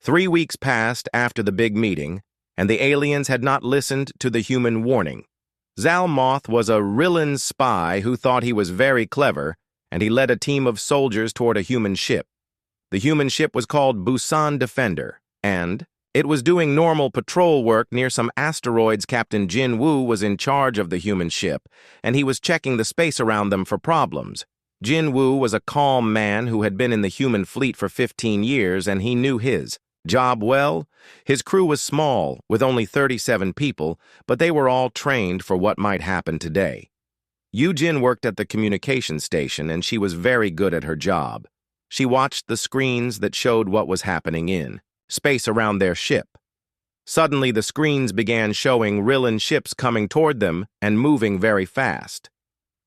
3 weeks passed after the big meeting, and the aliens had not listened to the human warning. Zalmoth was a Rillan spy who thought he was very clever, and he led a team of soldiers toward a human ship. The human ship was called Busan Defender, and it was doing normal patrol work near some asteroids. Captain Jin Woo was in charge of the human ship, and he was checking the space around them for problems. Jin Woo was a calm man who had been in the human fleet for 15 years, and he knew his job well. His crew was small, with only 37 people, but they were all trained for what might happen today. Yoo-jin worked at the communication station, and she was very good at her job. She watched the screens that showed what was happening in space around their ship. Suddenly, the screens began showing Rillan ships coming toward them and moving very fast.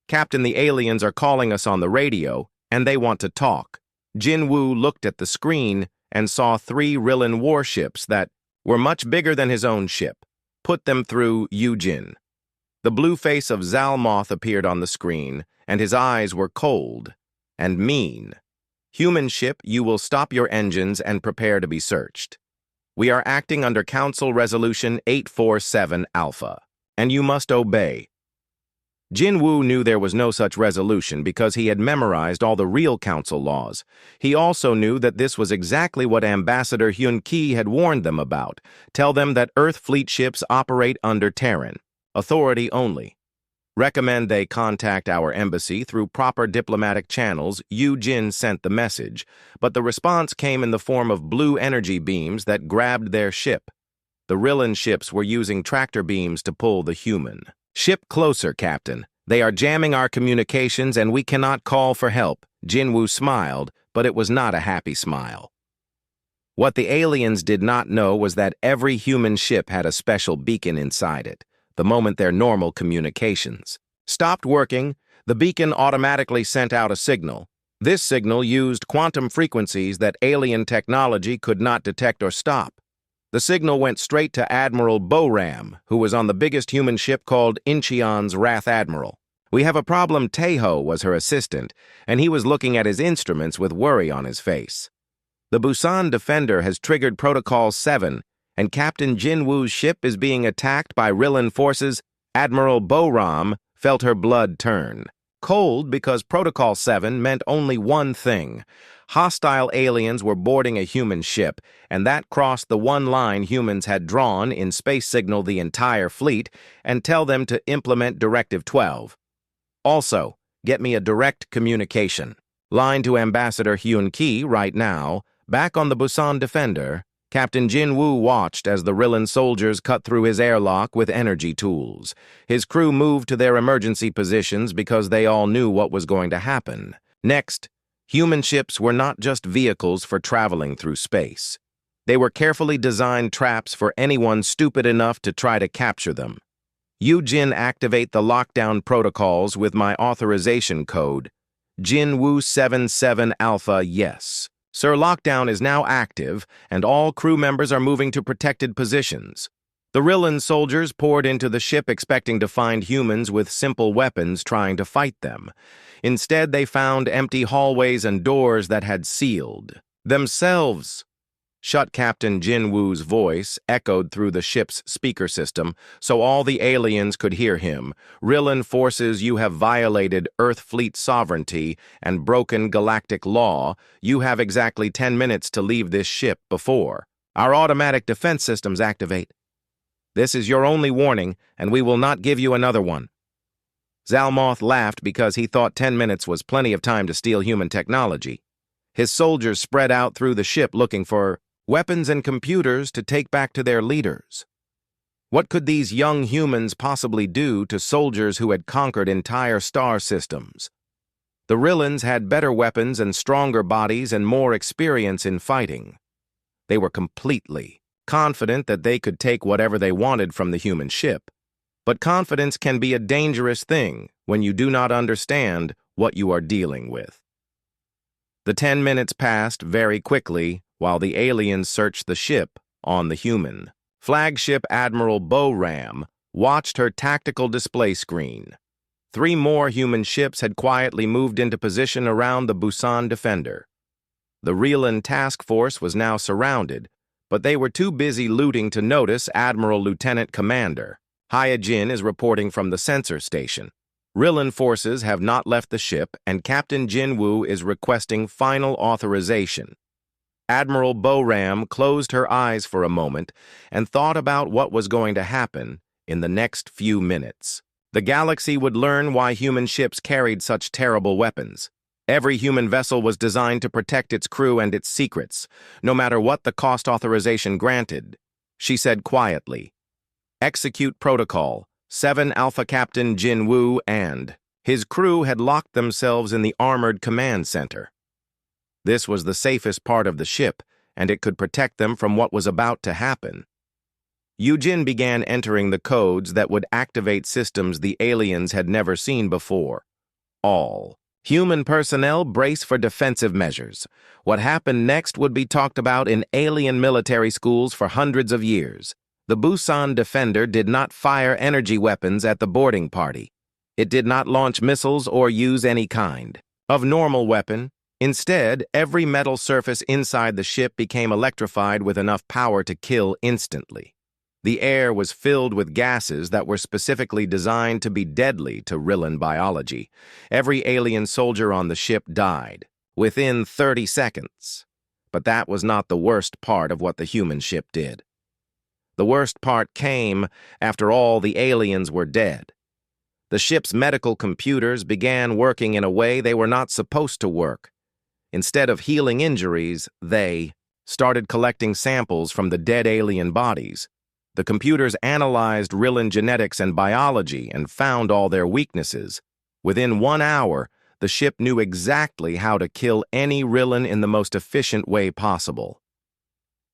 "Captain, the aliens are calling us on the radio, and they want to talk." Jin Woo looked at the screen and saw 3 Rillan warships that were much bigger than his own ship. Put them through Yoo-jin. The blue face of Zalmoth appeared on the screen, and his eyes were cold and mean. "Human ship, you will stop your engines and prepare to be searched. We are acting under Council Resolution 847 Alpha, and you must obey." Jin Woo knew there was no such resolution because he had memorized all the real council laws. He also knew that this was exactly what Ambassador Hyun-ki had warned them about. Tell them that Earth fleet ships operate under Terran authority only. Recommend they contact our embassy through proper diplomatic channels. Yoo-jin sent the message, but the response came in the form of blue energy beams that grabbed their ship. The Rillan ships were using tractor beams to pull the human ship closer, Captain. They are jamming our communications and we cannot call for help. Jin Woo smiled, but it was not a happy smile. What the aliens did not know was that every human ship had a special beacon inside it. The moment their normal communications stopped working, the beacon automatically sent out a signal. This signal used quantum frequencies that alien technology could not detect or stop. The signal went straight to Admiral Boram, who was on the biggest human ship called Incheon's Wrath Admiral. "We have a problem." Taeho was her assistant, and he was looking at his instruments with worry on his face. "The Busan Defender has triggered Protocol 7, and Captain Jin Woo's ship is being attacked by Rillan forces." Admiral Boram felt her blood turn cold because Protocol 7 meant only one thing. Hostile aliens were boarding a human ship, and that crossed the one line humans had drawn in space signal the entire fleet and tell them to implement Directive 12. "Also, get me a direct communication line to Ambassador Hyun-ki right now, back on the Busan Defender." Captain Jin Woo watched as the Rillan soldiers cut through his airlock with energy tools. His crew moved to their emergency positions because they all knew what was going to happen. Next, human ships were not just vehicles for traveling through space. They were carefully designed traps for anyone stupid enough to try to capture them. "Yoo-jin, activate the lockdown protocols with my authorization code. Jin Woo 77 Alpha, yes. Sir, lockdown is now active, and all crew members are moving to protected positions." The Rillan soldiers poured into the ship expecting to find humans with simple weapons trying to fight them. Instead, they found empty hallways and doors that had sealed themselves shut. Captain Jin Woo's voice echoed through the ship's speaker system, so all the aliens could hear him. "Rillan forces, you have violated Earth fleet sovereignty and broken galactic law. You have exactly 10 minutes to leave this ship before our automatic defense systems activate. This is your only warning, and we will not give you another one." Zalmoth laughed because he thought 10 minutes was plenty of time to steal human technology. His soldiers spread out through the ship looking for weapons and computers to take back to their leaders. What could these young humans possibly do to soldiers who had conquered entire star systems? The Rillans had better weapons and stronger bodies and more experience in fighting. They were completely confident that they could take whatever they wanted from the human ship. But confidence can be a dangerous thing when you do not understand what you are dealing with. The 10 minutes passed very quickly while the aliens searched the ship on the human. Flagship Admiral Boram watched her tactical display screen. 3 more human ships had quietly moved into position around the Busan Defender. The Rillan task force was now surrounded, but they were too busy looting to notice Admiral Lieutenant Commander. Hyojin is reporting from the sensor station. Rillan forces have not left the ship, and Captain Jinwoo is requesting final authorization. Admiral Boram closed her eyes for a moment and thought about what was going to happen in the next few minutes. The galaxy would learn why human ships carried such terrible weapons. Every human vessel was designed to protect its crew and its secrets, no matter what the cost authorization granted. She said quietly, "Execute protocol. 7 Alpha Captain Jinwoo and his crew had locked themselves in the armored command center. This was the safest part of the ship, and it could protect them from what was about to happen." Yujin began entering the codes that would activate systems the aliens had never seen before. All human personnel brace for defensive measures. What happened next would be talked about in alien military schools for hundreds of years. The Busan Defender did not fire energy weapons at the boarding party. It did not launch missiles or use any kind of normal weapon. Instead, every metal surface inside the ship became electrified with enough power to kill instantly. The air was filled with gases that were specifically designed to be deadly to Rillan biology. Every alien soldier on the ship died within 30 seconds. But that was not the worst part of what the human ship did. The worst part came after all the aliens were dead. The ship's medical computers began working in a way they were not supposed to work. Instead of healing injuries, they started collecting samples from the dead alien bodies. The computers analyzed Rillan genetics and biology and found all their weaknesses. Within 1 hour, the ship knew exactly how to kill any Rillan in the most efficient way possible.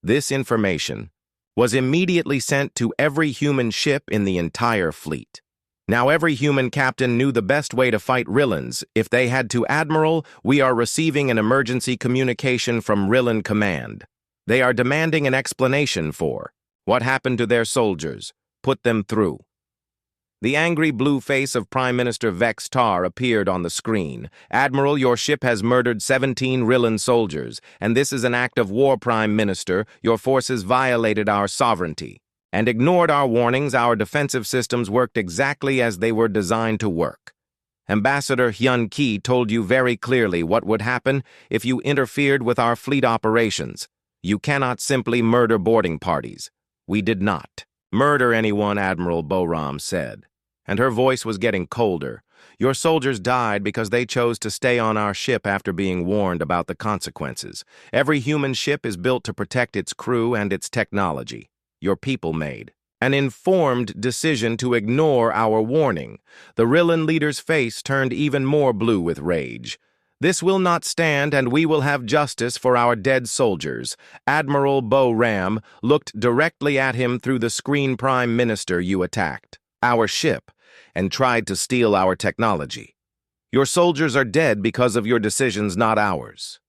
This information was immediately sent to every human ship in the entire fleet. Now every human captain knew the best way to fight Rillans. If they had to, "Admiral, we are receiving an emergency communication from Rillan Command. They are demanding an explanation for what happened to their soldiers. Put them through." The angry blue face of Prime Minister Vex Tar appeared on the screen. "Admiral, your ship has murdered 17 Rillan soldiers, and this is an act of war, Prime Minister. Your forces violated our sovereignty and ignored our warnings. Our defensive systems worked exactly as they were designed to work. Ambassador Hyun Ki told you very clearly what would happen if you interfered with our fleet operations. You cannot simply murder boarding parties." "We did not murder anyone," Admiral Boram said, and her voice was getting colder. "Your soldiers died because they chose to stay on our ship after being warned about the consequences. Every human ship is built to protect its crew and its technology. Your people made an informed decision to ignore our warning." The Rillan leader's face turned even more blue with rage. "This will not stand, and we will have justice for our dead soldiers." Admiral Boram looked directly at him through the screen. "Prime Minister, you attacked our ship and tried to steal our technology. Your soldiers are dead because of your decisions, not ours.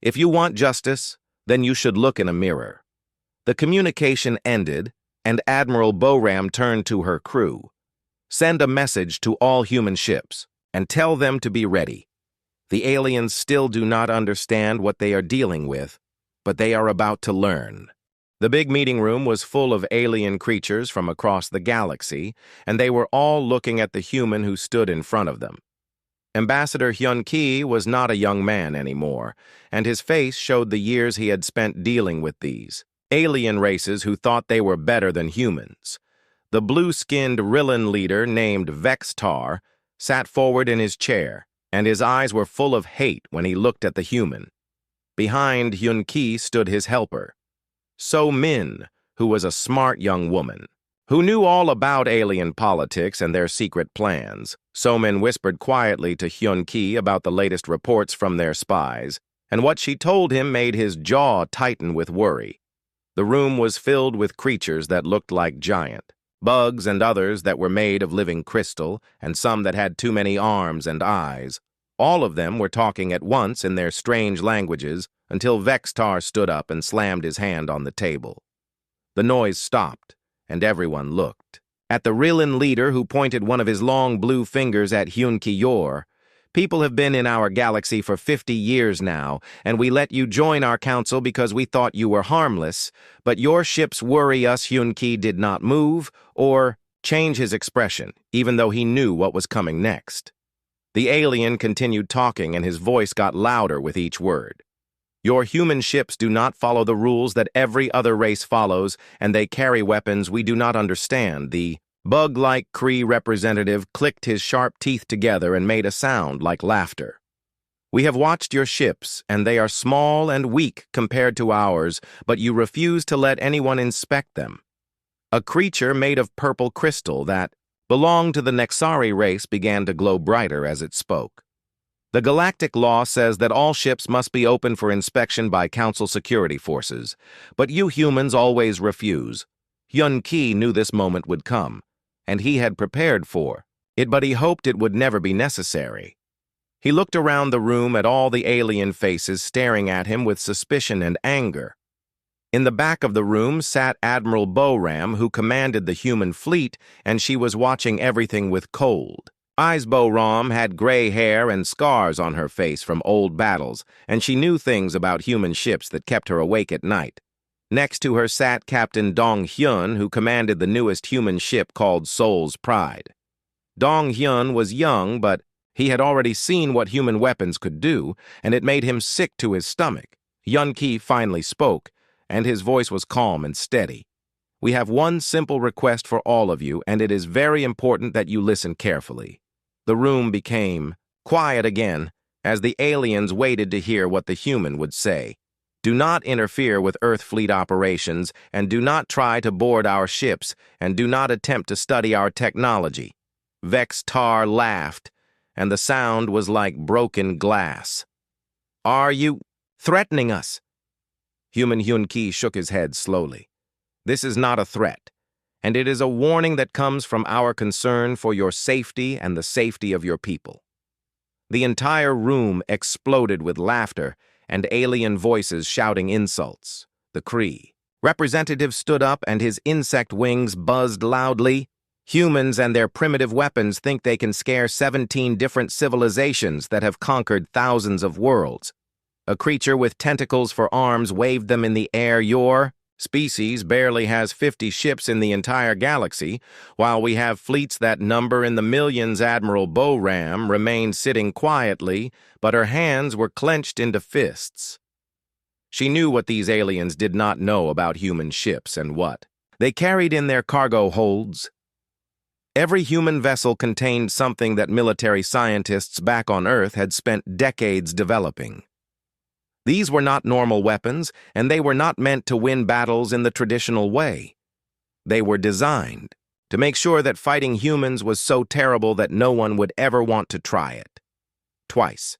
If you want justice, then you should look in a mirror." The communication ended, and Admiral Boram turned to her crew. "Send a message to all human ships and tell them to be ready. The aliens still do not understand what they are dealing with, but they are about to learn." The big meeting room was full of alien creatures from across the galaxy, and they were all looking at the human who stood in front of them. Ambassador Hyun Ki was not a young man anymore, and his face showed the years he had spent dealing with these alien races who thought they were better than humans. The blue-skinned Rillan leader named Vex Tar sat forward in his chair, and his eyes were full of hate when he looked at the human. Behind Hyun Ki stood his helper, So Min, who was a smart young woman, who knew all about alien politics and their secret plans. So Min whispered quietly to Hyun Ki about the latest reports from their spies, and what she told him made his jaw tighten with worry. The room was filled with creatures that looked like giant bugs, and others that were made of living crystal, and some that had too many arms and eyes. All of them were talking at once in their strange languages until Vex Tar stood up and slammed his hand on the table. The noise stopped, and everyone looked at the Rillan leader, who pointed one of his long blue fingers at Hyun Ki-yor. People have been in our galaxy for 50 years now, and we let you join our council because we thought you were harmless, but your ships worry us. Hyun-Ki did not move or change his expression, even though he knew what was coming next. The alien continued talking, and his voice got louder with each word. Your human ships do not follow the rules that every other race follows, and they carry weapons we do not understand. The bug-like Kree representative clicked his sharp teeth together and made a sound like laughter. We have watched your ships, and they are small and weak compared to ours, but you refuse to let anyone inspect them. A creature made of purple crystal that belonged to the Nexari race began to glow brighter as it spoke. The galactic law says that all ships must be open for inspection by Council security forces, but you humans always refuse. Hyun-Ki knew this moment would come, and he had prepared for it, but he hoped it would never be necessary. He looked around the room at all the alien faces staring at him with suspicion and anger. In the back of the room sat Admiral Bo-Ram, who commanded the human fleet, and she was watching everything with cold eyes. Bo-Ram had gray hair and scars on her face from old battles, and she knew things about human ships that kept her awake at night. Next to her sat Captain Dong-Hyun, who commanded the newest human ship called Soul's Pride. Dong-Hyun was young, but he had already seen what human weapons could do, and it made him sick to his stomach. Hyun-Ki finally spoke, and his voice was calm and steady. We have one simple request for all of you, and it is very important that you listen carefully. The room became quiet again as the aliens waited to hear what the human would say. Do not interfere with Earth fleet operations, and do not try to board our ships, and do not attempt to study our technology. Vex-Tar laughed, and the sound was like broken glass. Are you threatening us? Human Hyun-Ki shook his head slowly. This is not a threat, and it is a warning that comes from our concern for your safety and the safety of your people. The entire room exploded with laughter and alien voices shouting insults. The Kree representative stood up and his insect wings buzzed loudly. Humans and their primitive weapons think they can scare 17 different civilizations that have conquered thousands of worlds. A creature with tentacles for arms waved them in the air. Your species barely has 50 ships in the entire galaxy, while we have fleets that number in the millions. Admiral Bo-Ram remained sitting quietly, but her hands were clenched into fists. She knew what these aliens did not know about human ships and what they carried in their cargo holds. Every human vessel contained something that military scientists back on Earth had spent decades developing. These were not normal weapons, and they were not meant to win battles in the traditional way. They were designed to make sure that fighting humans was so terrible that no one would ever want to try it. Twice,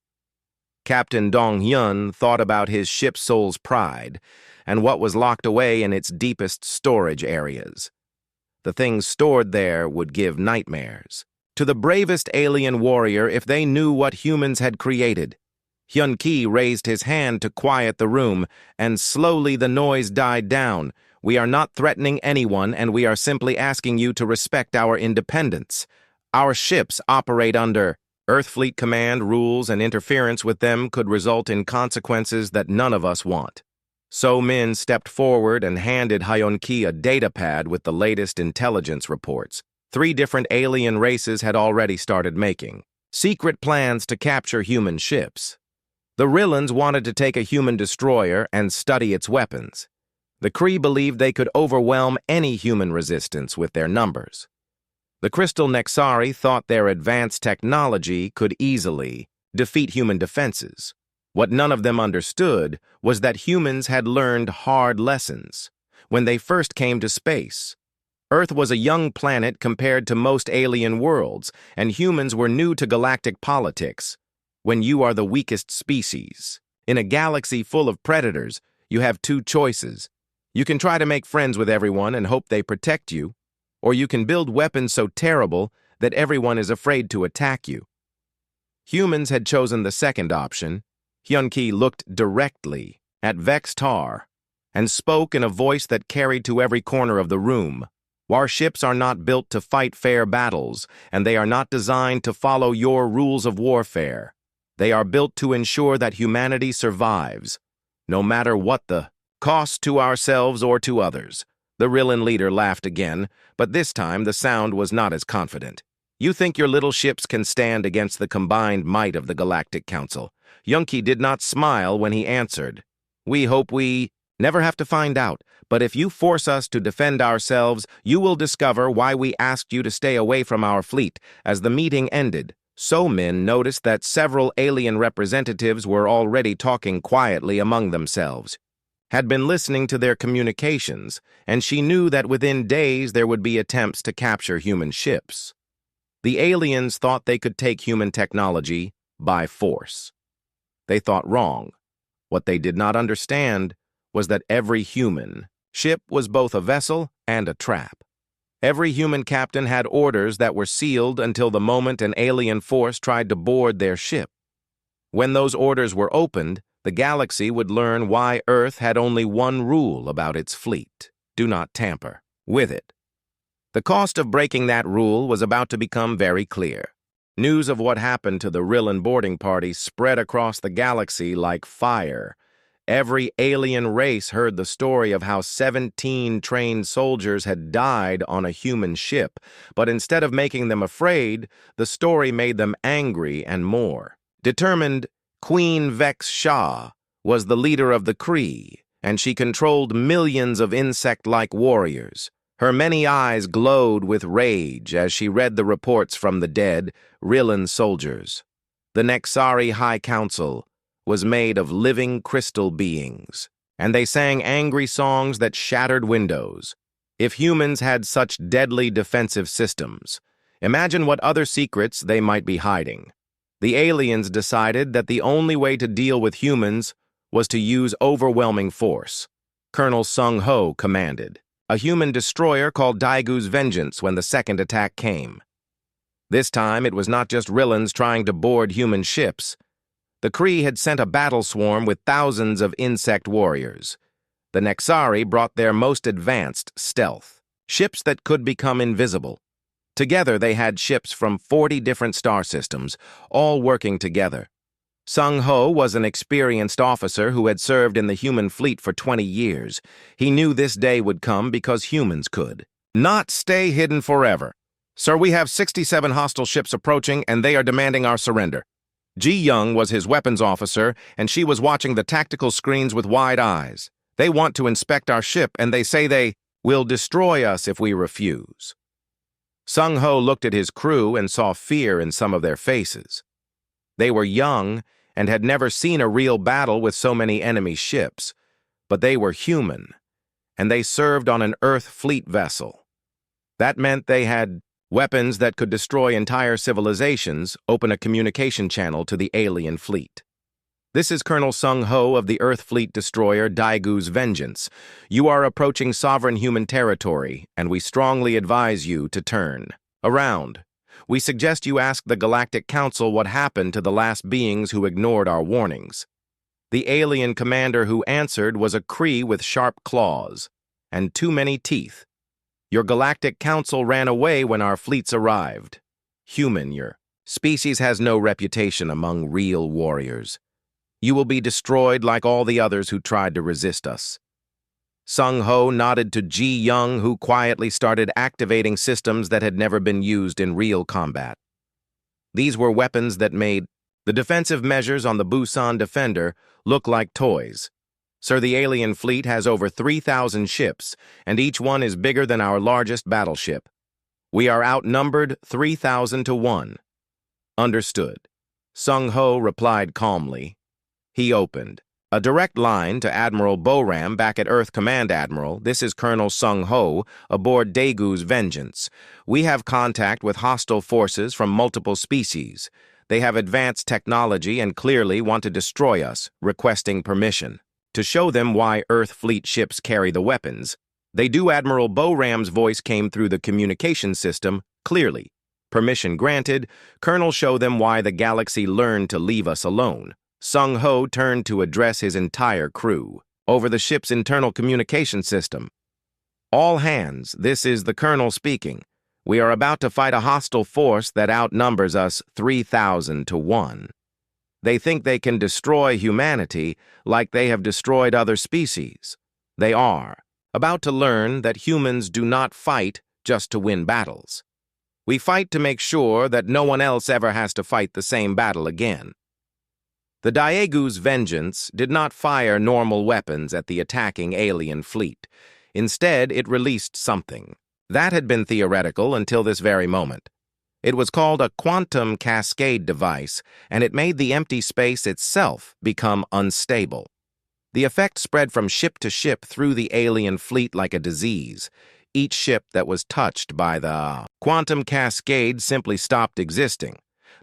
Captain Dong-Hyun thought about his ship Soul's Pride and what was locked away in its deepest storage areas. The things stored there would give nightmares to the bravest alien warrior if they knew what humans had created. Hyun-Ki raised his hand to quiet the room, and slowly the noise died down. We are not threatening anyone, and we are simply asking you to respect our independence. Our ships operate under Earth Fleet Command rules, and interference with them could result in consequences that none of us want. So-Min stepped forward and handed Hyun-Ki a datapad with the latest intelligence reports. 3 different alien races had already started making secret plans to capture human ships. The Rillans wanted to take a human destroyer and study its weapons. The Kree believed they could overwhelm any human resistance with their numbers. The Crystal Nexari thought their advanced technology could easily defeat human defenses. What none of them understood was that humans had learned hard lessons. When they first came to space, Earth was a young planet compared to most alien worlds, and humans were new to galactic politics. When you are the weakest species in a galaxy full of predators, you have 2 choices. You can try to make friends with everyone and hope they protect you, or you can build weapons so terrible that everyone is afraid to attack you. Humans had chosen the second option. Hyun-Ki looked directly at Vex-Tar and spoke in a voice that carried to every corner of the room. Our ships are not built to fight fair battles, and they are not designed to follow your rules of warfare. They are built to ensure that humanity survives, no matter what the cost to ourselves or to others. The Rillan leader laughed again, but this time the sound was not as confident. You think your little ships can stand against the combined might of the Galactic Council? Yunki did not smile when he answered. We hope we never have to find out, but if you force us to defend ourselves, you will discover why we asked you to stay away from our fleet. As the meeting ended, So-Min noticed that several alien representatives were already talking quietly among themselves, had been listening to their communications, and she knew that within days there would be attempts to capture human ships. The aliens thought they could take human technology by force. They thought wrong. What they did not understand was that every human ship was both a vessel and a trap. Every human captain had orders that were sealed until the moment an alien force tried to board their ship. When those orders were opened, the galaxy would learn why Earth had only one rule about its fleet: do not tamper with it. The cost of breaking that rule was about to become very clear. News of what happened to the Rillan boarding party spread across the galaxy like fire. Every alien race heard the story of how 17 trained soldiers had died on a human ship, but instead of making them afraid, the story made them angry and more determined. Queen Vex Shah was the leader of the Kree, and she controlled millions of insect-like warriors. Her many eyes glowed with rage as she read the reports from the dead Rillan soldiers. The Nexari High Council was made of living crystal beings, and they sang angry songs that shattered windows. If humans had such deadly defensive systems, imagine what other secrets they might be hiding. The aliens decided that the only way to deal with humans was to use overwhelming force. Colonel Sung Ho commanded a human destroyer called Daigu's Vengeance when the second attack came. This time, it was not just Rillans trying to board human ships. The Kree had sent a battle swarm with thousands of insect warriors. The Nexari brought their most advanced stealth, ships that could become invisible. Together, they had ships from 40 different star systems, all working together. Sung Ho was an experienced officer who had served in the human fleet for 20 years. He knew this day would come because humans could not stay hidden forever. Sir, we have 67 hostile ships approaching, and they are demanding our surrender. Ji Young was his weapons officer, and she was watching the tactical screens with wide eyes. They want to inspect our ship, and they say they will destroy us if we refuse. Sung Ho looked at his crew and saw fear in some of their faces. They were young and had never seen a real battle with so many enemy ships, but they were human, and they served on an Earth fleet vessel. That meant they had weapons that could destroy entire civilizations, open a communication channel to the alien fleet. This is Colonel Sung Ho of the Earth Fleet Destroyer Daigu's Vengeance. You are approaching sovereign human territory, and we strongly advise you to turn around. We suggest you ask the Galactic Council what happened to the last beings who ignored our warnings. The alien commander who answered was a Kree with sharp claws and too many teeth. Your Galactic Council ran away when our fleets arrived. Human, your species has no reputation among real warriors. You will be destroyed like all the others who tried to resist us. Sung Ho nodded to Ji Young, who quietly started activating systems that had never been used in real combat. These were weapons that made the defensive measures on the Busan Defender look like toys. Sir, the alien fleet has over 3,000 ships, and each one is bigger than our largest battleship. We are outnumbered 3,000 to 1. Understood. Sung Ho replied calmly. He opened a direct line to Admiral Boram back at Earth Command. Admiral, this is Colonel Sung Ho aboard Daigu's Vengeance. We have contact with hostile forces from multiple species. They have advanced technology and clearly want to destroy us, requesting permission. To show them why Earth fleet ships carry the weapons, they do. Admiral Boram's voice came through the communication system clearly. Permission granted. Colonel, show them why the galaxy learned to leave us alone. Sung Ho turned to address his entire crew over the ship's internal communication system. All hands, this is the Colonel speaking. We are about to fight a hostile force that outnumbers us 3,000 to 1. They think they can destroy humanity like they have destroyed other species. They are about to learn that humans do not fight just to win battles. We fight to make sure that no one else ever has to fight the same battle again. The Daegu's vengeance did not fire normal weapons at the attacking alien fleet. Instead, it released something. That had been theoretical until this very moment. It was called a quantum cascade device, and it made the empty space itself become unstable. The effect spread from ship to ship through the alien fleet like a disease. Each ship that was touched by the quantum cascade simply stopped existing.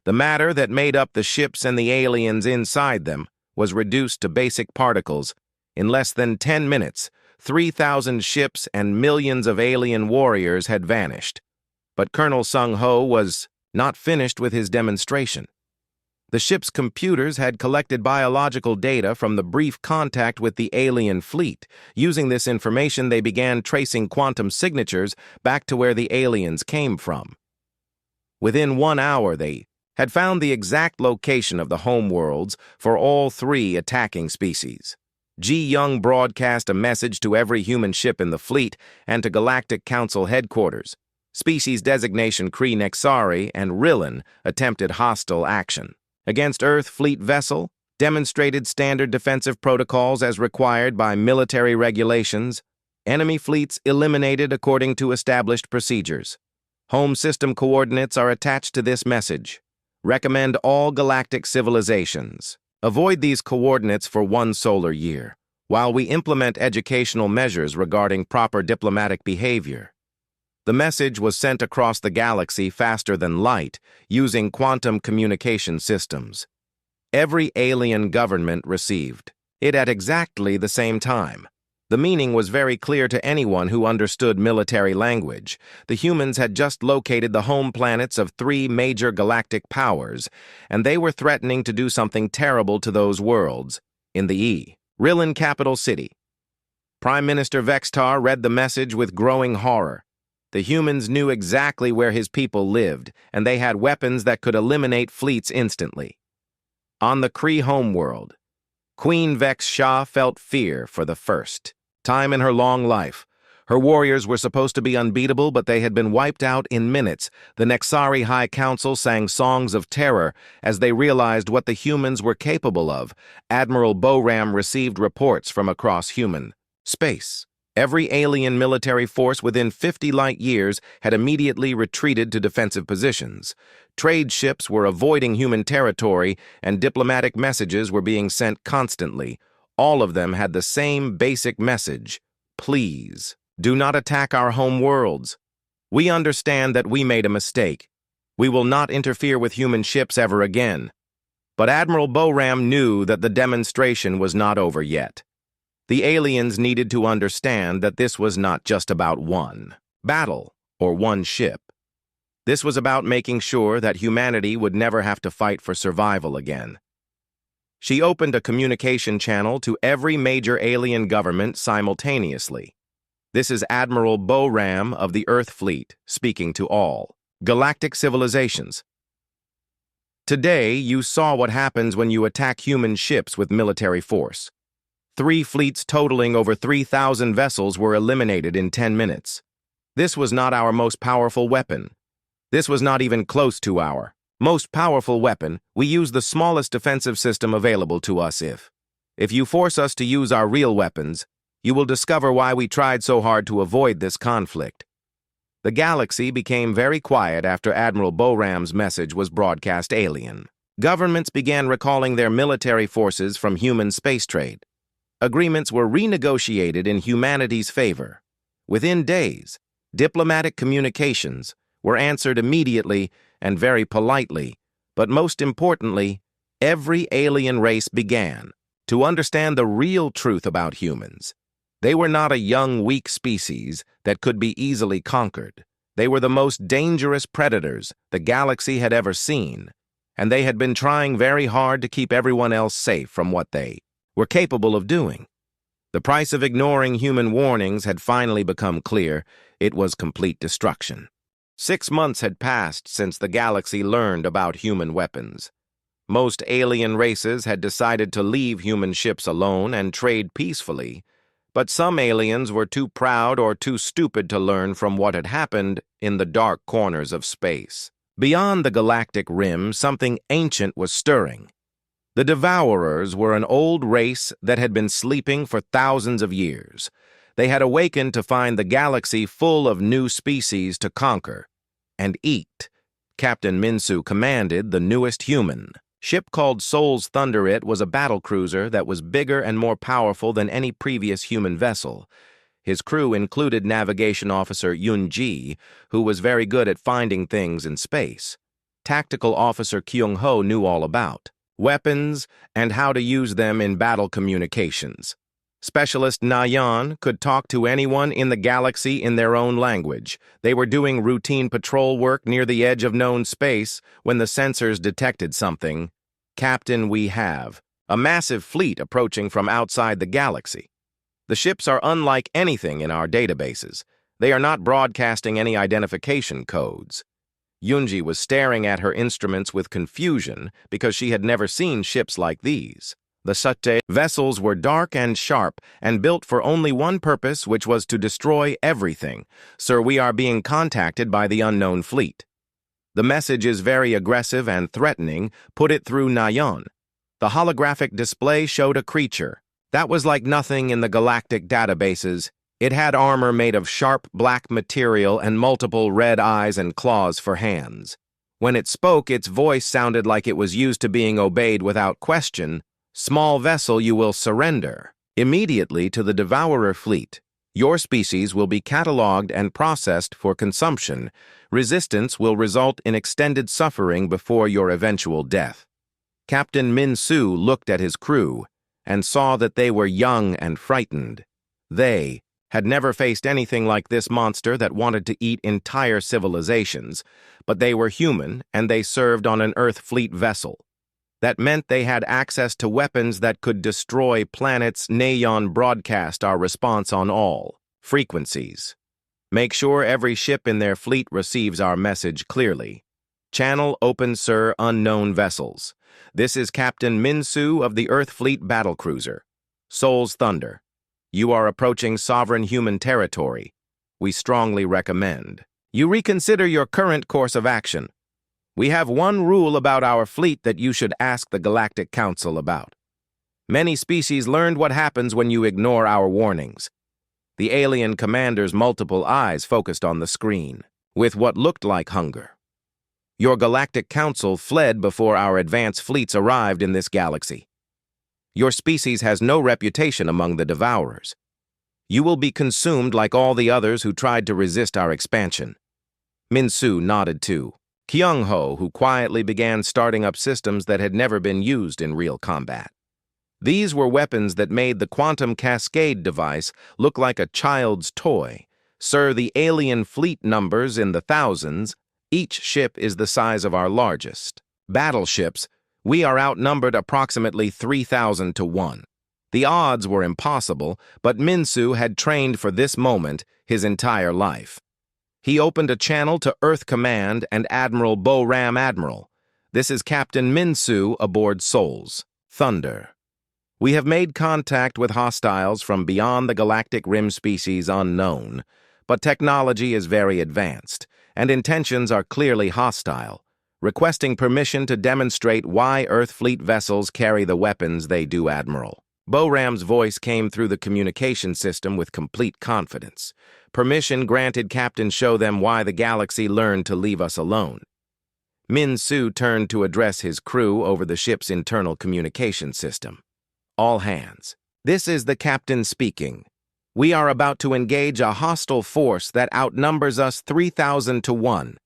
The matter that made up the ships and the aliens inside them was reduced to basic particles. In less than 10 minutes, 3,000 ships and millions of alien warriors had vanished. But Colonel Sung-ho was not finished with his demonstration. The ship's computers had collected biological data from the brief contact with the alien fleet. Using this information, they began tracing quantum signatures back to where the aliens came from. Within 1 hour, they had found the exact location of the homeworlds for all 3 attacking species. Ji Young broadcast a message to every human ship in the fleet and to Galactic Council headquarters. Species designation Kree Nexari and Rillen attempted hostile action. Against Earth fleet vessel, demonstrated standard defensive protocols as required by military regulations. Enemy fleets eliminated according to established procedures. Home system coordinates are attached to this message. Recommend all galactic civilizations avoid these coordinates for 1 solar year, while we implement educational measures regarding proper diplomatic behavior. The message was sent across the galaxy faster than light, using quantum communication systems. Every alien government received it at exactly the same time. The meaning was very clear to anyone who understood military language. The humans had just located the home planets of 3 major galactic powers, and they were threatening to do something terrible to those worlds. In the Rillen capital city, Prime Minister Vextar read the message with growing horror. The humans knew exactly where his people lived, and they had weapons that could eliminate fleets instantly. On the Kree homeworld, Queen Vex Shah felt fear for the first time in her long life. Her warriors were supposed to be unbeatable, but they had been wiped out in minutes. The Nexari High Council sang songs of terror as they realized what the humans were capable of. Admiral Boram received reports from across human space. Every alien military force within 50 light years had immediately retreated to defensive positions. Trade ships were avoiding human territory, and diplomatic messages were being sent constantly. All of them had the same basic message: please, do not attack our home worlds. We understand that we made a mistake. We will not interfere with human ships ever again. But Admiral Boram knew that the demonstration was not over yet. The aliens needed to understand that this was not just about one battle or one ship. This was about making sure that humanity would never have to fight for survival again. She opened a communication channel to every major alien government simultaneously. This is Admiral Boram of the Earth Fleet speaking to all galactic civilizations. Today, you saw what happens when you attack human ships with military force. 3 fleets totaling over 3,000 vessels were eliminated in 10 minutes. This was not our most powerful weapon. This was not even close to our most powerful weapon. We use the smallest defensive system available to us. If you force us to use our real weapons, you will discover why we tried so hard to avoid this conflict. The galaxy became very quiet after Admiral Boram's message was broadcast alien. Governments began recalling their military forces from human space trade. Agreements were renegotiated in humanity's favor. Within days, diplomatic communications were answered immediately and very politely, but most importantly, every alien race began to understand the real truth about humans. They were not a young, weak species that could be easily conquered. They were the most dangerous predators the galaxy had ever seen, and they had been trying very hard to keep everyone else safe from what they were capable of doing. The price of ignoring human warnings had finally become clear. It was complete destruction. 6 months had passed since the galaxy learned about human weapons. Most alien races had decided to leave human ships alone and trade peacefully, but some aliens were too proud or too stupid to learn from what had happened in the dark corners of space. Beyond the galactic rim, something ancient was stirring. The Devourers were an old race that had been sleeping for thousands of years. They had awakened to find the galaxy full of new species to conquer and eat. Captain Minsu commanded the newest human ship called Soul's Thunder. It was a battlecruiser that was bigger and more powerful than any previous human vessel. His crew included Navigation Officer Yun-ji, who was very good at finding things in space. Tactical Officer Kyung-ho knew all about weapons and how to use them in battle communications. Specialist Na-yeon could talk to anyone in the galaxy in their own language. They were doing routine patrol work near the edge of known space when the sensors detected something. Captain, we have a massive fleet approaching from outside the galaxy. The ships are unlike anything in our databases. They are not broadcasting any identification codes. Yunji was staring at her instruments with confusion because she had never seen ships like these. The Sute vessels were dark and sharp and built for only one purpose, which was to destroy everything. Sir, we are being contacted by the unknown fleet. The message is very aggressive and threatening. Put it through Na-yeon. The holographic display showed a creature. That was like nothing in the galactic databases. It had armor made of sharp black material and multiple red eyes and claws for hands. When it spoke, its voice sounded like it was used to being obeyed without question. Small vessel, you will surrender. Immediately to the Devourer fleet. Your species will be cataloged and processed for consumption. Resistance will result in extended suffering before your eventual death. Captain Min-su looked at his crew and saw that they were young and frightened. They had never faced anything like this monster that wanted to eat entire civilizations, but they were human and they served on an Earth fleet vessel. That meant they had access to weapons that could destroy planets. Na-yeon broadcast our response on all frequencies. Make sure every ship in their fleet receives our message clearly. Channel open, sir. Unknown vessels. This is Captain Min-su of the Earth Fleet battlecruiser, Soul's Thunder. You are approaching sovereign human territory. We strongly recommend you reconsider your current course of action. We have one rule about our fleet that you should ask the Galactic Council about. Many species learned what happens when you ignore our warnings. The alien commander's multiple eyes focused on the screen, with what looked like hunger. Your Galactic Council fled before our advanced fleets arrived in this galaxy. Your species has no reputation among the Devourers. You will be consumed like all the others who tried to resist our expansion. Min-su nodded too. Kyung-ho, who quietly began starting up systems that had never been used in real combat. These were weapons that made the quantum cascade device look like a child's toy. Sir, the alien fleet numbers in the thousands. Each ship is the size of our largest battleships. We are outnumbered approximately 3,000 to 1. The odds were impossible, but Min-su had trained for this moment his entire life. He opened a channel to Earth Command and Admiral Bo-ram. Admiral, this is Captain Min-su aboard Soul's Thunder. We have made contact with hostiles from beyond the galactic rim, species unknown, but technology is very advanced, and intentions are clearly hostile, requesting permission to demonstrate why Earth fleet vessels carry the weapons they do, Admiral. Bo-ram's voice came through the communication system with complete confidence. Permission granted, Captain. Show them why the galaxy learned to leave us alone. Min-su turned to address his crew over the ship's internal communication system. All hands. This is the captain speaking. We are about to engage a hostile force that outnumbers us 3,000 to 1.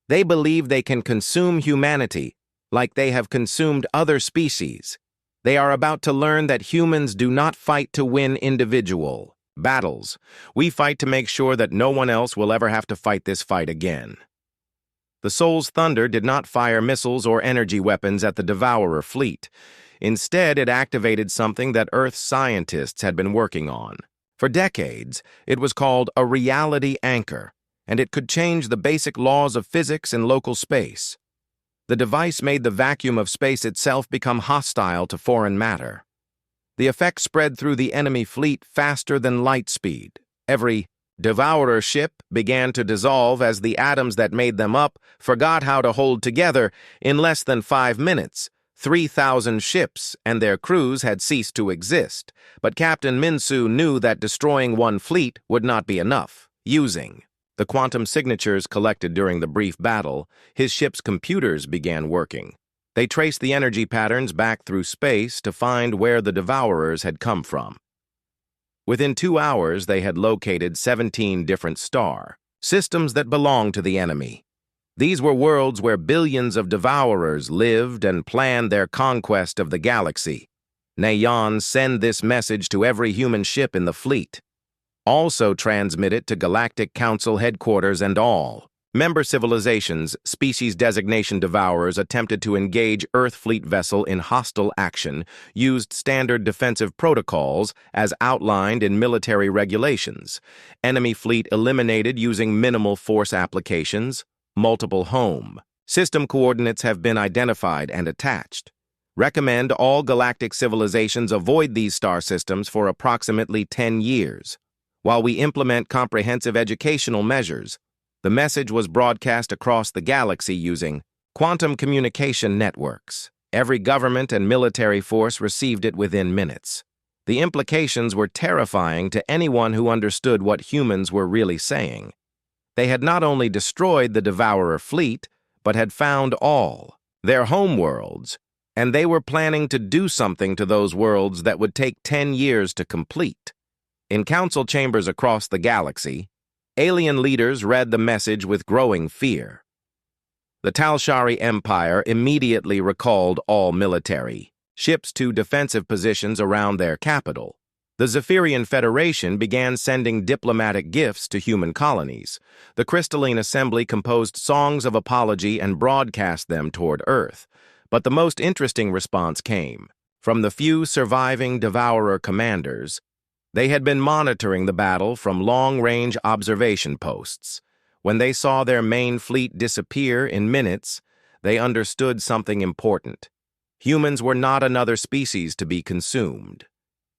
They believe they can consume humanity like they have consumed other species. They are about to learn that humans do not fight to win individual battles. We fight to make sure that no one else will ever have to fight this fight again. The Soul's Thunder did not fire missiles or energy weapons at the Devourer fleet. Instead, it activated something that Earth's scientists had been working on. For decades, it was called a reality anchor, and it could change the basic laws of physics in local space. The device made the vacuum of space itself become hostile to foreign matter. The effect spread through the enemy fleet faster than light speed. Every Devourer ship began to dissolve as the atoms that made them up forgot how to hold together. In less than 5 minutes, 3,000 ships and their crews had ceased to exist, but Captain Minsu knew that destroying one fleet would not be enough. Using the quantum signatures collected during the brief battle, his ship's computers began working. They traced the energy patterns back through space to find where the Devourers had come from. Within 2 hours, they had located 17 different star systems that belonged to the enemy. These were worlds where billions of Devourers lived and planned their conquest of the galaxy. Nayan, send this message to every human ship in the fleet. Also transmit it to Galactic Council headquarters and all member civilizations. Species designation Devourers attempted to engage Earth fleet vessel in hostile action, used standard defensive protocols as outlined in military regulations. Enemy fleet eliminated using minimal force applications. Multiple home system coordinates have been identified and attached. Recommend all galactic civilizations avoid these star systems for approximately 10 years. While we implement comprehensive educational measures, the message was broadcast across the galaxy using quantum communication networks. Every government and military force received it within minutes. The implications were terrifying to anyone who understood what humans were really saying. They had not only destroyed the Devourer fleet, but had found all their homeworlds, and they were planning to do something to those worlds that would take 10 years to complete. In council chambers across the galaxy, alien leaders read the message with growing fear. The Talshari Empire immediately recalled all military ships to defensive positions around their capital. The Zephyrian Federation began sending diplomatic gifts to human colonies. The Crystalline Assembly composed songs of apology and broadcast them toward Earth. But the most interesting response came from the few surviving Devourer commanders. They had been monitoring the battle from long-range observation posts. When they saw their main fleet disappear in minutes, they understood something important. Humans were not another species to be consumed.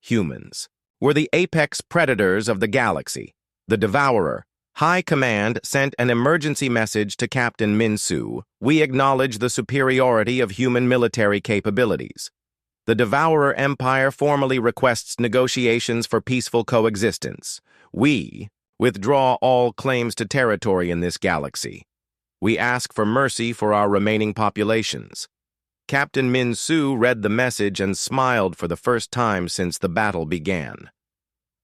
Humans were the apex predators of the galaxy. The Devourer High Command sent an emergency message to Captain Minsu. We acknowledge the superiority of human military capabilities. The Devourer Empire formally requests negotiations for peaceful coexistence. We withdraw all claims to territory in this galaxy. We ask for mercy for our remaining populations. Captain Minsu read the message and smiled for the first time since the battle began.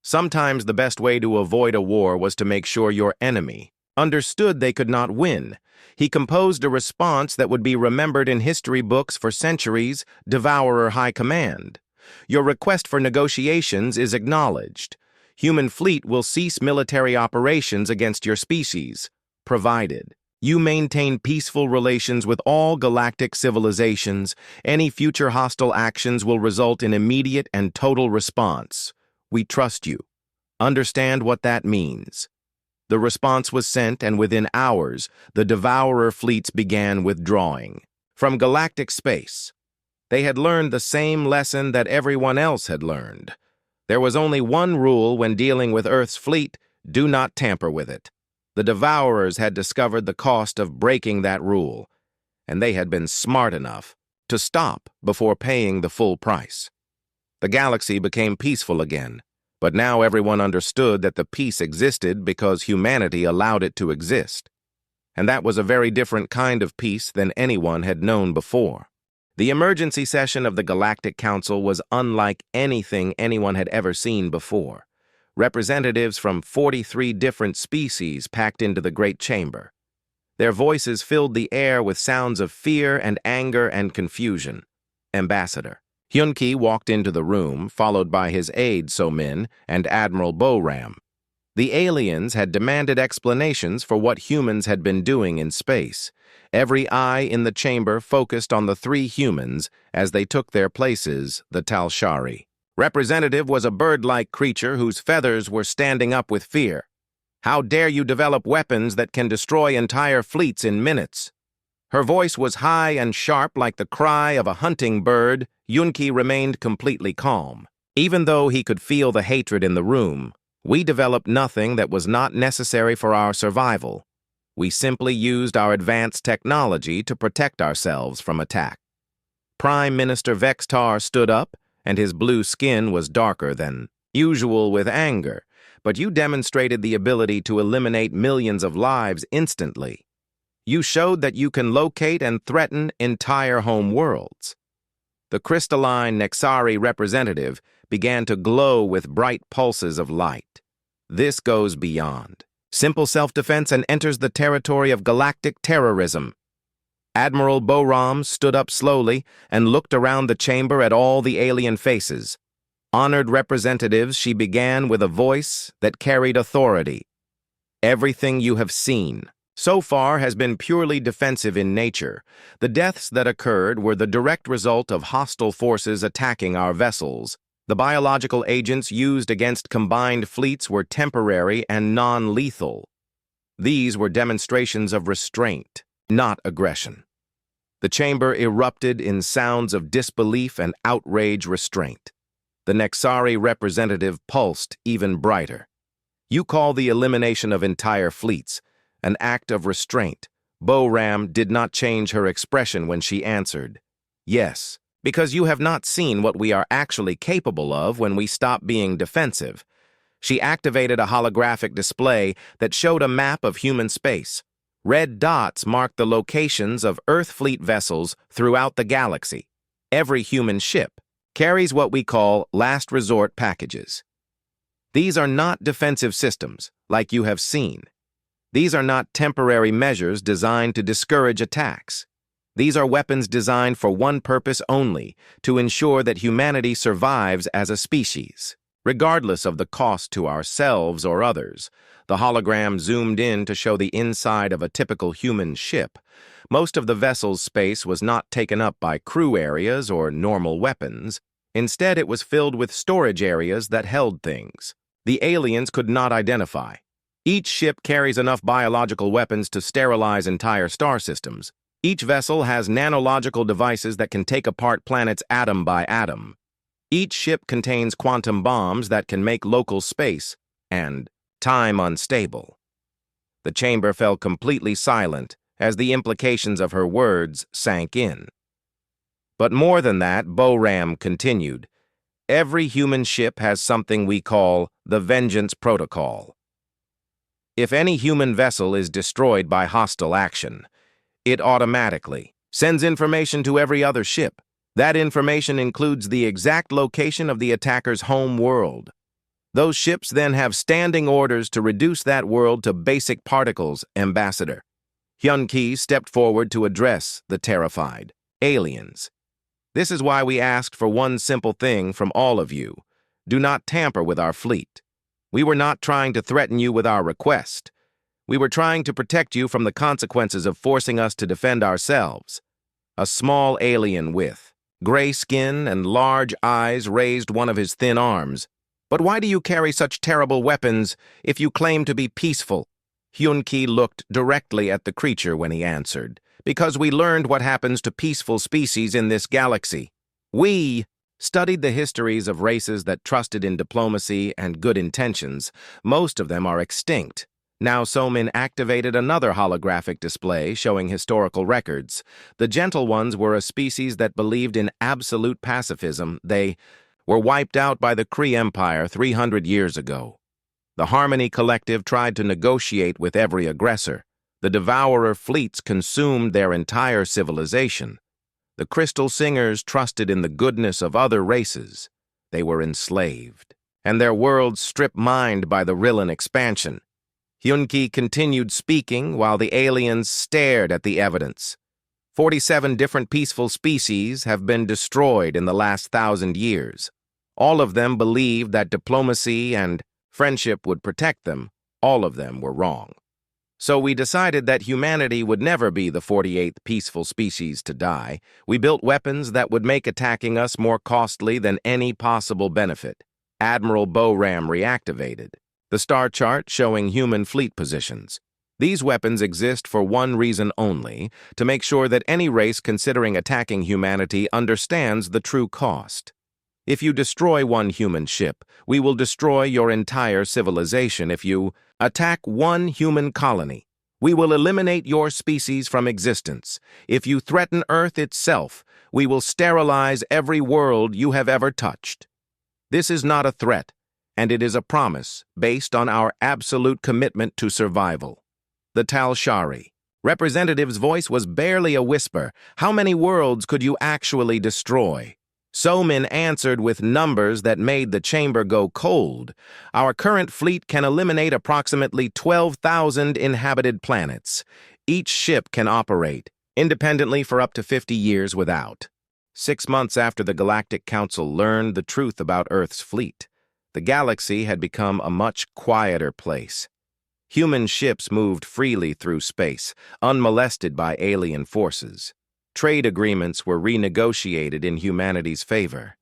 Sometimes the best way to avoid a war was to make sure your enemy understood they could not win. He composed a response that would be remembered in history books for centuries. Devourer High Command. Your request for negotiations is acknowledged. Human fleet will cease military operations against your species, provided you maintain peaceful relations with all galactic civilizations. Any future hostile actions will result in immediate and total response. We trust you. Understand what that means. The response was sent, and within hours, the Devourer fleets began withdrawing from galactic space. They had learned the same lesson that everyone else had learned. There was only one rule when dealing with Earth's fleet: do not tamper with it. The Devourers had discovered the cost of breaking that rule, and they had been smart enough to stop before paying the full price. The galaxy became peaceful again. But now everyone understood that the peace existed because humanity allowed it to exist. And that was a very different kind of peace than anyone had known before. The emergency session of the Galactic Council was unlike anything anyone had ever seen before. Representatives from 43 different species packed into the great chamber. Their voices filled the air with sounds of fear and anger and confusion. Ambassador Hyunki walked into the room, followed by his aide So-min and Admiral Bo-ram. The aliens had demanded explanations for what humans had been doing in space. Every eye in the chamber focused on the three humans as they took their places, the Talshari. Representative was a bird-like creature whose feathers were standing up with fear. How dare you develop weapons that can destroy entire fleets in minutes? Her voice was high and sharp like the cry of a hunting bird. Yunki remained completely calm. Even though he could feel the hatred in the room, we developed nothing that was not necessary for our survival. We simply used our advanced technology to protect ourselves from attack. Prime Minister Vextar stood up, and his blue skin was darker than usual with anger, but you demonstrated the ability to eliminate millions of lives instantly. You showed that you can locate and threaten entire home worlds. The crystalline Nexari representative began to glow with bright pulses of light. This goes beyond simple self-defense and enters the territory of galactic terrorism. Admiral Boram stood up slowly and looked around the chamber at all the alien faces. Honored representatives, she began with a voice that carried authority. Everything you have seen so far has been purely defensive in nature. The deaths that occurred were the direct result of hostile forces attacking our vessels. The biological agents used against combined fleets were temporary and non-lethal. These were demonstrations of restraint, not aggression. The chamber erupted in sounds of disbelief and outrage restraint. The Nexari representative pulsed even brighter. You call the elimination of entire fleets an act of restraint. Boram did not change her expression when she answered. Yes, because you have not seen what we are actually capable of when we stop being defensive. She activated a holographic display that showed a map of human space. Red dots marked the locations of Earth fleet vessels throughout the galaxy. Every human ship carries what we call last resort packages. These are not defensive systems, like you have seen. These are not temporary measures designed to discourage attacks. These are weapons designed for one purpose only, to ensure that humanity survives as a species. Regardless of the cost to ourselves or others, the hologram zoomed in to show the inside of a typical human ship. Most of the vessel's space was not taken up by crew areas or normal weapons. Instead, it was filled with storage areas that held things the aliens could not identify. Each ship carries enough biological weapons to sterilize entire star systems. Each vessel has nanological devices that can take apart planets atom by atom. Each ship contains quantum bombs that can make local space and time unstable. The chamber fell completely silent as the implications of her words sank in. But more than that, Boram continued. Every human ship has something we call the Vengeance Protocol. If any human vessel is destroyed by hostile action, it automatically sends information to every other ship. That information includes the exact location of the attacker's home world. Those ships then have standing orders to reduce that world to basic particles, Ambassador. Hyun-Ki stepped forward to address the terrified aliens. This is why we asked for one simple thing from all of you. Do not tamper with our fleet. We were not trying to threaten you with our request. We were trying to protect you from the consequences of forcing us to defend ourselves. A small alien with gray skin and large eyes raised one of his thin arms. But why do you carry such terrible weapons if you claim to be peaceful? Hyun-Ki looked directly at the creature when he answered. Because we learned what happens to peaceful species in this galaxy. We studied the histories of races that trusted in diplomacy and good intentions. Most of them are extinct. Now Somin activated another holographic display showing historical records. The gentle ones were a species that believed in absolute pacifism. They were wiped out by the Kree Empire 300 years ago. The Harmony Collective tried to negotiate with every aggressor. The Devourer fleets consumed their entire civilization. The Crystal Singers trusted in the goodness of other races. They were enslaved, and their worlds strip-mined by the Rillan expansion. Hyun-Ki continued speaking while the aliens stared at the evidence. 47 different peaceful species have been destroyed in the last 1,000 years. All of them believed that diplomacy and Friendship would protect them. All of them were wrong. So we decided that humanity would never be the 48th peaceful species to die. We built weapons that would make attacking us more costly than any possible benefit. Admiral Boram reactivated the star chart showing human fleet positions. These weapons exist for one reason only, to make sure that any race considering attacking humanity understands the true cost. If you destroy one human ship, we will destroy your entire civilization. If you attack one human colony, we will eliminate your species from existence. If you threaten Earth itself, we will sterilize every world you have ever touched. This is not a threat, and it is a promise based on our absolute commitment to survival. The Tal Shari. Representative's voice was barely a whisper. How many worlds could you actually destroy? Somin answered with numbers that made the chamber go cold. Our current fleet can eliminate approximately 12,000 inhabited planets. Each ship can operate independently for up to 50 years without. 6 months after the Galactic Council learned the truth about Earth's fleet, the galaxy had become a much quieter place. Human ships moved freely through space, unmolested by alien forces. Trade agreements were renegotiated in humanity's favor.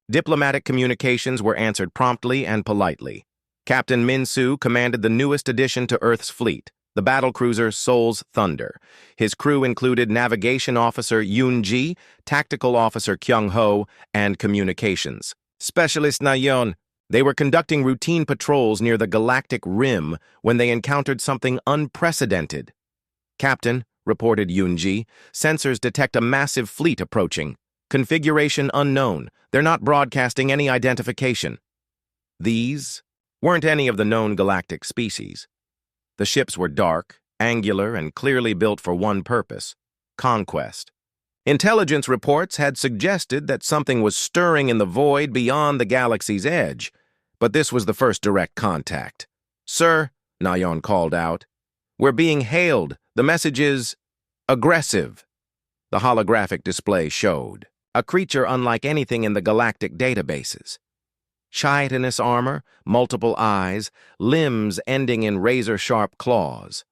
Diplomatic communications were answered promptly and politely. Captain Min-Su commanded the newest addition to Earth's fleet, the battlecruiser Seoul's Thunder. His crew included Navigation Officer Yoon-ji, Tactical Officer Kyung-ho, and Communications Specialist Na-yeon. They were conducting routine patrols near the galactic rim when they encountered something unprecedented. "Captain," reported Yoon-ji, "sensors detect a massive fleet approaching. Configuration unknown. They're not broadcasting any identification." These weren't any of the known galactic species. The ships were dark, angular, and clearly built for one purpose: conquest. Intelligence reports had suggested that something was stirring in the void beyond the galaxy's edge, but this was the first direct contact. "Sir," Na-yeon called out, "we're being hailed. The message is aggressive." The holographic display showed a creature unlike anything in the galactic databases. Chitinous armor, multiple eyes, limbs ending in razor-sharp claws.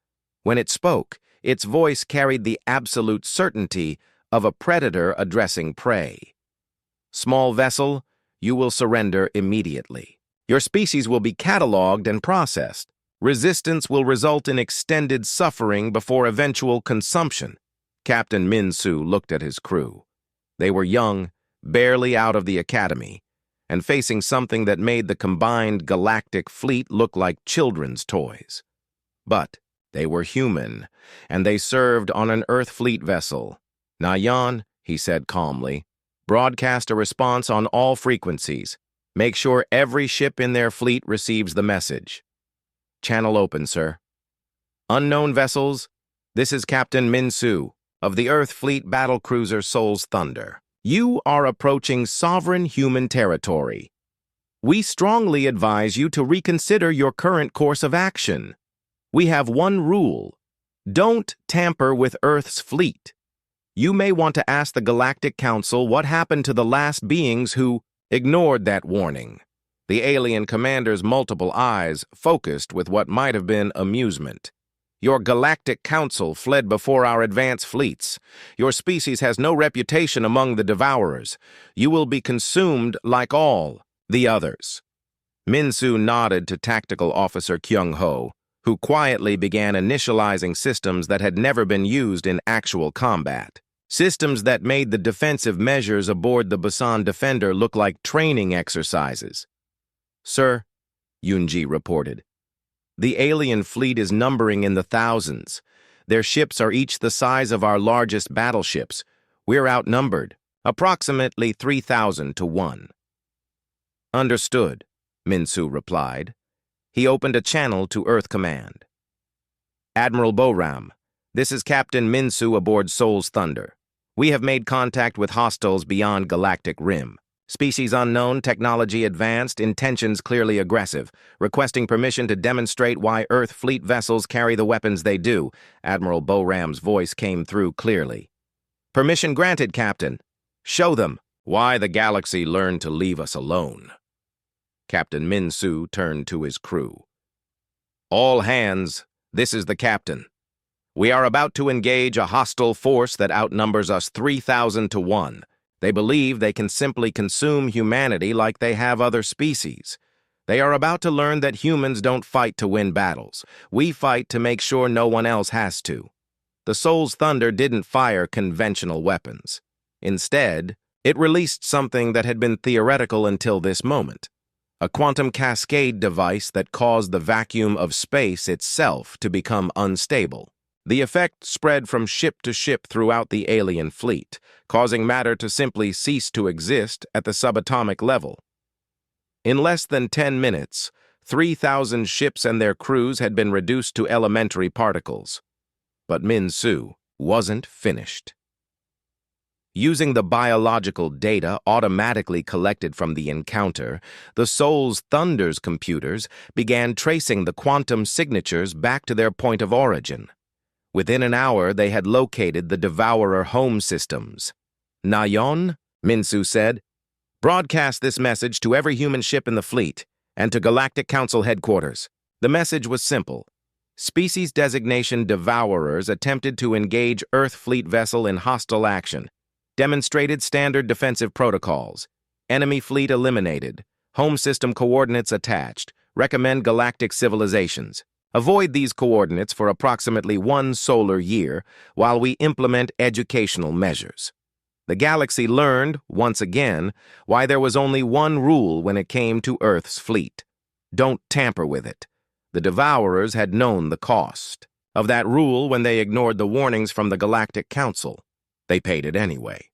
When it spoke, its voice carried the absolute certainty of a predator addressing prey. "Small vessel, you will surrender immediately. Your species will be cataloged and processed. Resistance will result in extended suffering before eventual consumption." Captain Min-Su looked at his crew. They were young, barely out of the academy, and facing something that made the combined galactic fleet look like children's toys. But they were human, and they served on an Earth fleet vessel. "Na-yeon," he said calmly, "broadcast a response on all frequencies. Make sure every ship in their fleet receives the message." "Channel open, sir." "Unknown vessels, this is Captain Min-Su of the Earth Fleet battlecruiser Seoul's Thunder. You are approaching sovereign human territory. We strongly advise you to reconsider your current course of action. We have one rule: don't tamper with Earth's fleet. You may want to ask the Galactic Council what happened to the last beings who ignored that warning." The alien commander's multiple eyes focused with what might have been amusement. "Your Galactic Council fled before our advanced fleets. Your species has no reputation among the Devourers. You will be consumed like all the others." Min-Su nodded to Tactical Officer Kyung-ho, who quietly began initializing systems that had never been used in actual combat. Systems that made the defensive measures aboard the Busan Defender look like training exercises. "Sir," Yoon-ji reported, "the alien fleet is numbering in the thousands. Their ships are each the size of our largest battleships. We're outnumbered, approximately 3,000 to 1. "Understood," Min-Su replied. He opened a channel to Earth Command. "Admiral Boram, this is Captain Min-Su aboard Seoul's Thunder. We have made contact with hostiles beyond Galactic Rim. Species unknown, technology advanced, intentions clearly aggressive. Requesting permission to demonstrate why Earth fleet vessels carry the weapons they do." Admiral Boram's voice came through clearly. "Permission granted, Captain. Show them why the galaxy learned to leave us alone." Captain Min-Su turned to his crew. "All hands, this is the captain. We are about to engage a hostile force that outnumbers us 3,000 to 1. They believe they can simply consume humanity like they have other species. They are about to learn that humans don't fight to win battles. We fight to make sure no one else has to." The Soul's thunder didn't fire conventional weapons. Instead, it released something that had been theoretical until this moment. A quantum cascade device that caused the vacuum of space itself to become unstable. The effect spread from ship to ship throughout the alien fleet, causing matter to simply cease to exist at the subatomic level. In less than 10 minutes, 3,000 ships and their crews had been reduced to elementary particles. But Min-Su wasn't finished. Using the biological data automatically collected from the encounter, the Soul's Thunder's computers began tracing the quantum signatures back to their point of origin. Within an hour, they had located the Devourer home systems. "Nayon," Min-Su said, "broadcast this message to every human ship in the fleet and to Galactic Council headquarters." The message was simple. Species designation Devourers attempted to engage Earth fleet vessel in hostile action. Demonstrated standard defensive protocols. Enemy fleet eliminated. Home system coordinates attached. Recommend galactic civilizations. Avoid these coordinates for approximately 1 solar year while we implement educational measures. The galaxy learned, once again, why there was only one rule when it came to Earth's fleet. Don't tamper with it. The Devourers had known the cost of that rule when they ignored the warnings from the Galactic Council. They paid it anyway.